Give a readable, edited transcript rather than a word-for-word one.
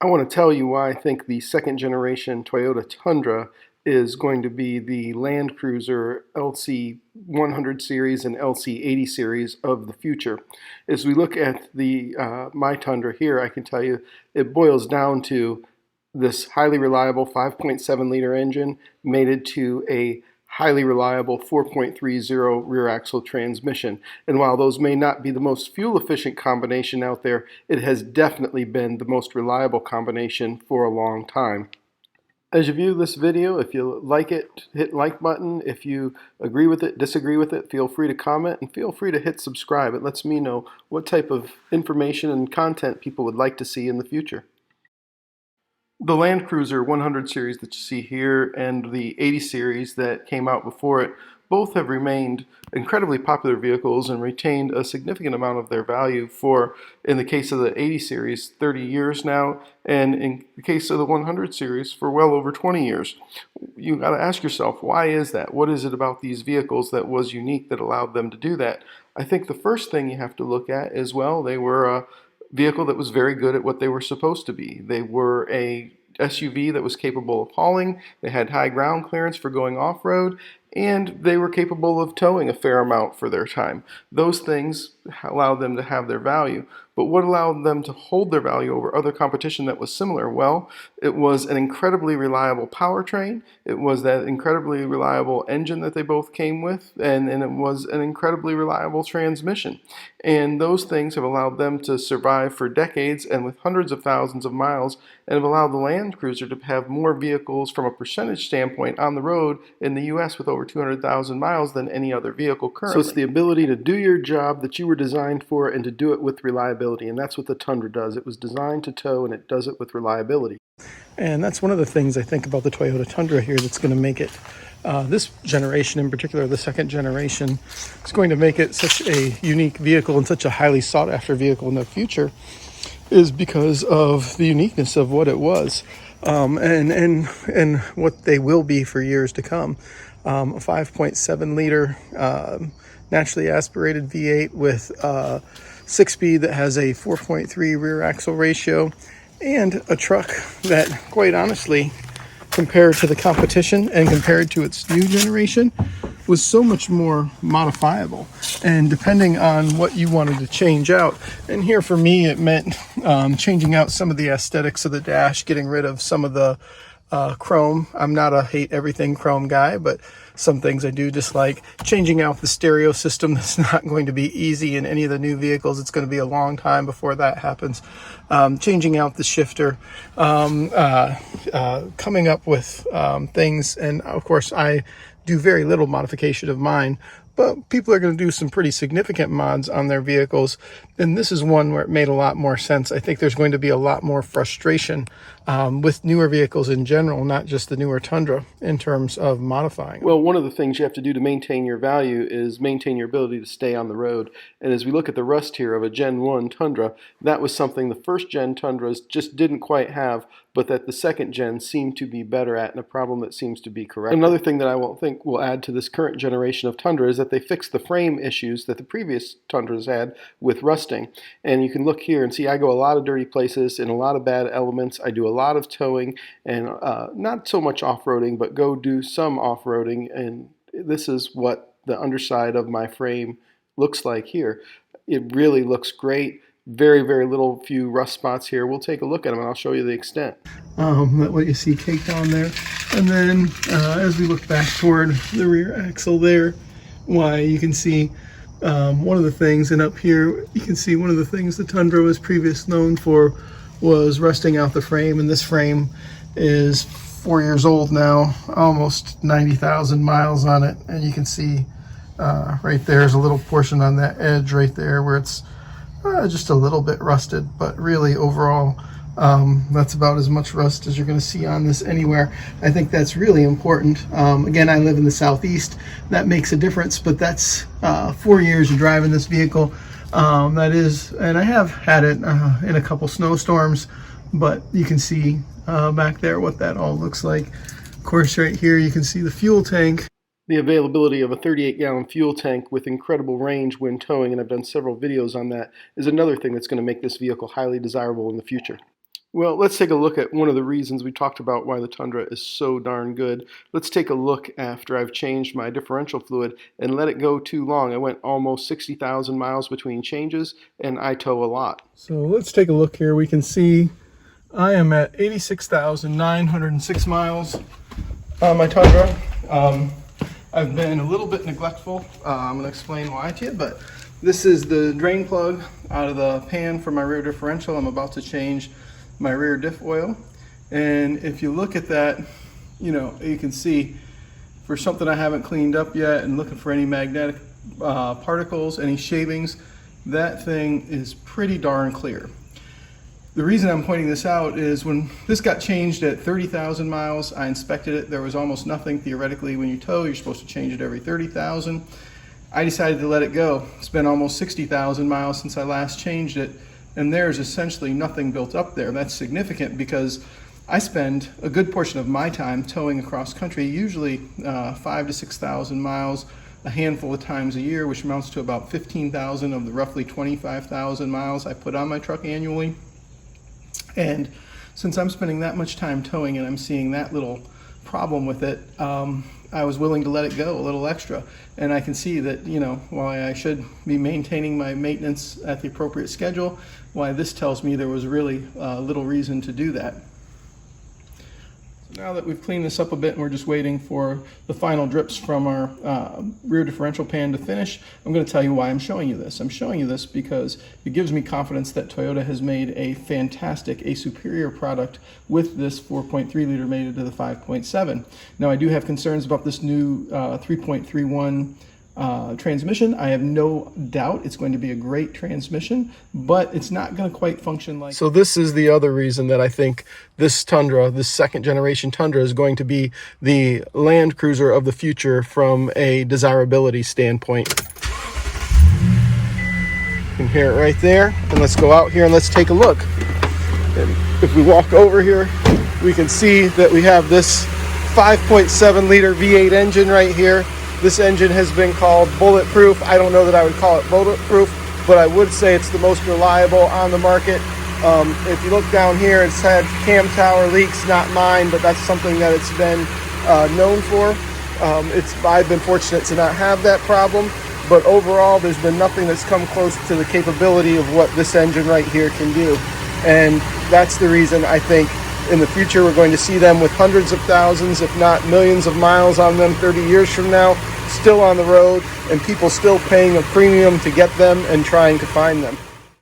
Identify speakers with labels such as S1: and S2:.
S1: I want to tell you why I think the second generation Toyota Tundra is going to be the Land Cruiser LC 100 series and LC 80 series of the future. As we look at the my Tundra here, I can tell you it boils down to this highly reliable 5.7 liter engine mated to a highly reliable 4.30 rear axle transmission. And while those may not be the most fuel efficient combination out there, it has definitely been the most reliable combination for a long time. As you view this video, if you like it, hit like button. If you agree with it, disagree with it, feel free to comment, and feel free to hit subscribe. It lets me know what type of information and content people would like to see in the future. The Land Cruiser 100 series that you see here and the 80 series that came out before it both have remained incredibly popular vehicles and retained a significant amount of their value for, in the case of the 80 series, 30 years now, and in the case of the 100 series, for well over 20 years. You got to ask yourself, why is that? What is it about these vehicles that was unique that allowed them to do that? I think the first thing you have to look at is, well, they were a vehicle that was very good at what they were supposed to be. They were a SUV that was capable of hauling, they had high ground clearance for going off-road, and they were capable of towing a fair amount for their time. Those things allowed them to have their value. But what allowed them to hold their value over other competition that was similar? Well, it was an incredibly reliable powertrain, it was that incredibly reliable engine that they both came with, and it was an incredibly reliable transmission. And those things have allowed them to survive for decades and with hundreds of thousands of miles, and have allowed the Land Cruiser to have more vehicles from a percentage standpoint on the road in the US with over 200,000 miles than any other vehicle currently. So it's the ability to do your job that you were designed for and to do it with reliability, and that's what the Tundra does. It was designed to tow, and it does it with reliability.
S2: And that's one of the things I think about the Toyota Tundra here that's going to make it, this generation in particular, the second generation, is going to make it such a unique vehicle and such a highly sought after vehicle in the future, is because of the uniqueness of what it was, and what they will be for years to come. A 5.7 liter naturally aspirated V8 with 6-speed that has a 4.3 rear axle ratio, and a truck that, quite honestly, compared to the competition and compared to its new generation, was so much more modifiable. And depending on what you wanted to change out, and here for me it meant changing out some of the aesthetics of the dash, getting rid of some of the chrome. I'm not a hate everything chrome guy, but some things I do dislike. Changing out the stereo system, that's not going to be easy in any of the new vehicles. It's going to be a long time before that happens. Changing out the shifter, coming up with things, and of course I do very little modification of mine, but people are going to do some pretty significant mods on their vehicles, and this is one where it made a lot more sense. I think there's going to be a lot more frustration with newer vehicles in general, not just the newer Tundra, in terms of modifying.
S1: Well, one of the things you have to do to maintain your value is maintain your ability to stay on the road. And as we look at the rust here of a Gen 1 Tundra, that was something the first gen Tundras just didn't quite have, but that the second gen seemed to be better at, and a problem that seems to be corrected. Another thing that I think will add to this current generation of Tundra is that they fixed the frame issues that the previous Tundras had with rusting. And you can look here and see I go a lot of dirty places and a lot of bad elements. I do a lot of towing and not so much off-roading, but go do some off-roading, and this is what the underside of my frame looks like here. It really looks great. Very, very little few rust spots here. We'll take a look at them and I'll show you the extent.
S2: What you see caked on there. And then as we look back toward the rear axle there, why you can see one of the things, and up here you can see one of the things the Tundra was previously known for was rusting out the frame, and this frame is 4 years old now, almost 90,000 miles on it, and you can see right there's a little portion on that edge right there where it's just a little bit rusted, but really overall that's about as much rust as you're going to see on this anywhere. I think that's really important. Again, I live in the southeast. That makes a difference, but that's 4 years of driving this vehicle. That is, and I have had it in a couple snowstorms, but you can see back there what that all looks like. Of course, right here you can see the fuel tank.
S1: The availability of a 38-gallon fuel tank with incredible range when towing, and I've done several videos on that, is another thing that's going to make this vehicle highly desirable in the future. Well, let's take a look at one of the reasons we talked about why the Tundra is so darn good. Let's take a look after I've changed my differential fluid and let it go too long. I went almost 60,000 miles between changes, and I tow a lot.
S2: So let's take a look here. We can see I am at 86,906 miles on my Tundra. I've been a little bit neglectful. I'm going to explain why to you, but this is the drain plug out of the pan for my rear differential. I'm about to change my rear diff oil, and if you look at that, you can see for something I haven't cleaned up yet and looking for any magnetic particles, any shavings, that thing is pretty darn clear. The reason I'm pointing this out is when this got changed at 30,000 miles, I inspected it. There was almost nothing. Theoretically, when you tow, you're supposed to change it every 30,000. I decided to let it go. It's been almost 60,000 miles since I last changed it, and there's essentially nothing built up there. That's significant because I spend a good portion of my time towing across country, usually 5,000 to 6,000 miles, a handful of times a year, which amounts to about 15,000 of the roughly 25,000 miles I put on my truck annually. And since I'm spending that much time towing and I'm seeing that little problem with it, I was willing to let it go a little extra. And I can see that, while I should be maintaining my maintenance at the appropriate schedule, why this tells me there was really little reason to do that. So now that we've cleaned this up a bit and we're just waiting for the final drips from our rear differential pan to finish, I'm going to tell you why I'm showing you this. I'm showing you this because it gives me confidence that Toyota has made a fantastic, a superior product with this 4.3 liter made into the 5.7. Now I do have concerns about this new 3.31 transmission. I have no doubt it's going to be a great transmission, but it's not going to quite function like... So this is the other reason that I think this Tundra, this second generation Tundra, is going to be the Land Cruiser of the future from a desirability standpoint. You can hear it right there. And let's go out here and let's take a look. And if we walk over here, we can see that we have this 5.7 liter V8 engine right here. This engine has been called bulletproof. I don't know that I would call it bulletproof, but I would say it's the most reliable on the market. If you look down here, it's had cam tower leaks, not mine, but that's something that it's been known for. I've been fortunate to not have that problem, but overall, there's been nothing that's come close to the capability of what this engine right here can do. And that's the reason I think in the future we're going to see them with hundreds of thousands, if not millions of miles on them 30 years from now, still on the road, and people still paying a premium to get them and trying to find them.